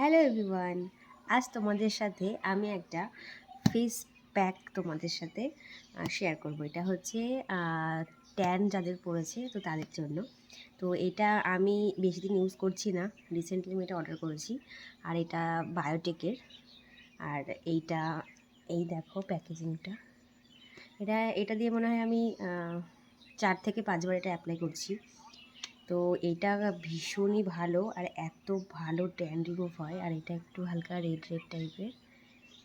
Hello everyone, আজ তোমাদের সাথে আমি একটা ফেস প্যাক তোমাদের সাথে শেয়ার করব। এটা হচ্ছে ট্যান যাদের পড়েছে তো তাদের জন্য। তো এটা আমি বেশি দিন ইউজ করছি না, রিসেন্টলি আমি এটা অর্ডার করেছি। আর এটা বায়োটেকের। আর এই দেখো প্যাকেজিংটা। এটা দিয়ে মনে হয় আমি 4 থেকে 5 বার এটা অ্যাপ্লাই করছি। তো এটা ভীষণই ভালো আর এত ভালো ট্যান রিমুভ হয়। আর এটা একটু হালকা রেড রেড টাইপের।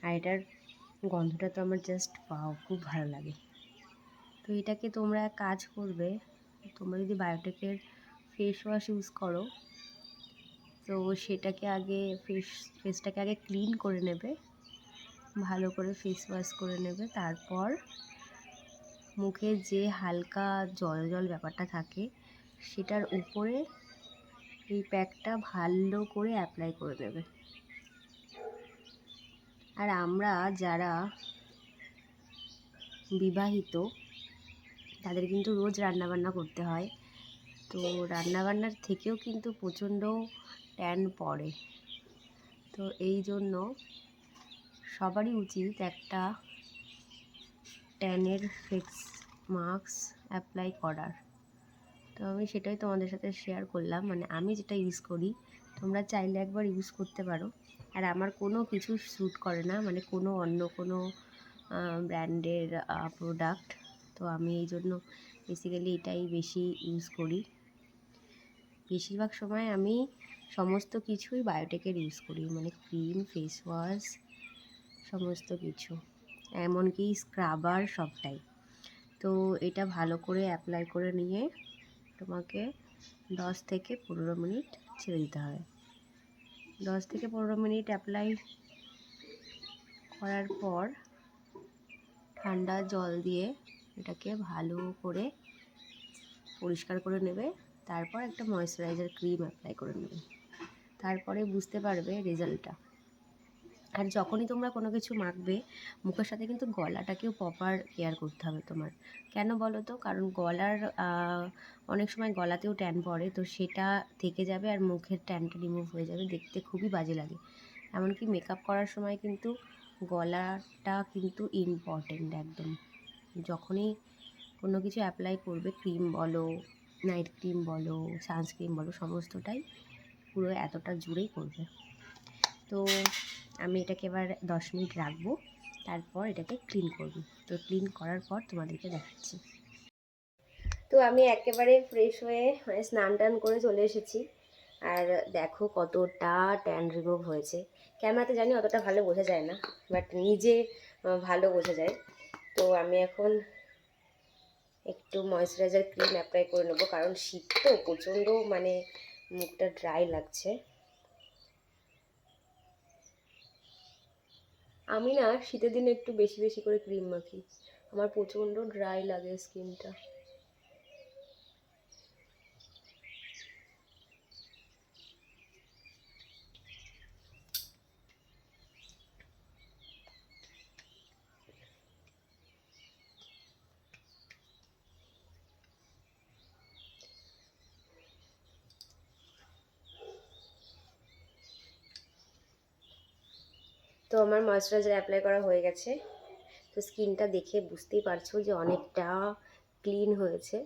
আর এটার গন্ধটা তো আমার জাস্ট পাও, খুব ভালো লাগে। তো এটাকে তোমরা কাজ করবে, তোমরা যদি বায়োটেকের ফেস ওয়াশ ইউজ করো তো সেটাকে আগে ফেসটাকে আগে ক্লিন করে নেবে, ভালো করে ফেস ওয়াশ করে নেবে। তারপর মুখে যে হালকা জল জল ব্যাপারটা থাকে সেটার উপরে এই প্যাকটা ভালো করে অ্যাপ্লাই করে দেবে। আর আমরা যারা বিবাহিত তাদের কিন্তু রোজ রান্নাবান্না করতে হয়। তো রান্নাবান্নার থেকেও কিন্তু প্রচণ্ড ট্যান পড়ে। তো এই জন্য সবারই উচিত একটা ট্যানের ফেস মাস্ক অ্যাপ্লাই করার। তো আমি সেটাই তোমাদের সাথে শেয়ার করলাম, মানে আমি যেটা ইউজ করি, তোমরা চাইলে একবার ইউজ করতে পারো। আর আমার কোনো কিছু স্যুট করে না, মানে অন্য কোনো ব্র্যান্ডের প্রোডাক্ট। তো আমি এই জন্য বেসিক্যালি এটাই বেশি ইউজ করি। বেশিরভাগ সময় আমি সমস্ত কিছুই বায়োটেকের ইউজ করি, মানে ক্রিম, ফেস ওয়াশ, সমস্ত কিছু, এমনকি স্ক্রাবার, সবটাই। তো এটা ভালো করে অ্যাপ্লাই করে নিয়ে তোমাকে 10 থেকে 15 মিনিট ছেড়ে দিতে হবে। 10 থেকে 15 মিনিট অ্যাপ্লাই করার পর ঠান্ডা জল দিয়ে এটাকে ভালো করে পরিষ্কার করে নেবে। তারপর একটা ময়েশ্চারাইজার ক্রিম অ্যাপ্লাই করে নেবে, তারপরে বুঝতে পারবে রেজাল্টটা। আর যখনই তোমরা কোনো কিছু মাখবে মুখের সাথে কিন্তু গলাটাকেও প্রপার কেয়ার করতে হবে তোমার। কেন বলো তো? কারণ গলার অনেক সময় গলাতেও ট্যান পড়ে, তো সেটা থেকে যাবে আর মুখের ট্যানটা রিমুভ হয়ে যাবে, দেখতে খুবই বাজে লাগে। এমনকি মেকআপ করার সময় কিন্তু গলাটা কিন্তু ইম্পর্টেন্ট একদম। যখনই কোনো কিছু অ্যাপ্লাই করবে, ক্রিম বলো, নাইট ক্রিম বলো, সানস্ক্রিন বলো, সমস্তটাই পুরো এতটা জুড়েই করবে। তো আমি এটাকে এবার 10 মিনিট রাখবো, তারপর এটাকে ক্লিন করব। তো ক্লিন করার পর তোমাদেরকে দেখাচ্ছি। তো আমি একেবারে ফ্রেশ হয়ে মানে স্নান টান করে চলে এসেছি। আর দেখো কতটা ট্যান রিমুভ হয়েছে। ক্যামেরাতে জানি অতটা ভালো বোঝা যায় না, বাট নিজে ভালো বোঝা যায়। তো আমি এখন একটু ময়েশ্চারাইজার ক্রিম অ্যাপ্লাই করে নেবো, কারণ শীত তো প্রচণ্ড, মানে মুখটা ড্রাই লাগছে। আমি না শীতের দিনে একটু বেশি বেশি করে ক্রিম মাখি, আমার প্রচণ্ড ড্রাই লাগে স্কিনটা। তো আমার ময়েশ্চারাইজার অ্যাপ্লাই করা হয়ে গেছে। তো স্কিনটা দেখে বুঝতেই পারছো যে অনেকটা ক্লিন হয়েছে।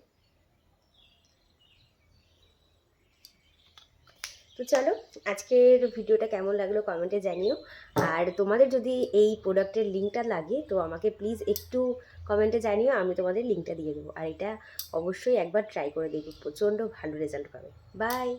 তো চলো, আজকের ভিডিওটা কেমন লাগলো কমেন্টে জানিও। আর তোমাদের যদি এই প্রোডাক্টের লিঙ্কটা লাগে তো আমাকে প্লিজ একটু কমেন্টে জানিও, আমি তোমাদের লিঙ্কটা দিয়ে দেবো। আর এটা অবশ্যই একবার ট্রাই করে দেখো, প্রচণ্ড ভালো রেজাল্ট পাবে। বাই।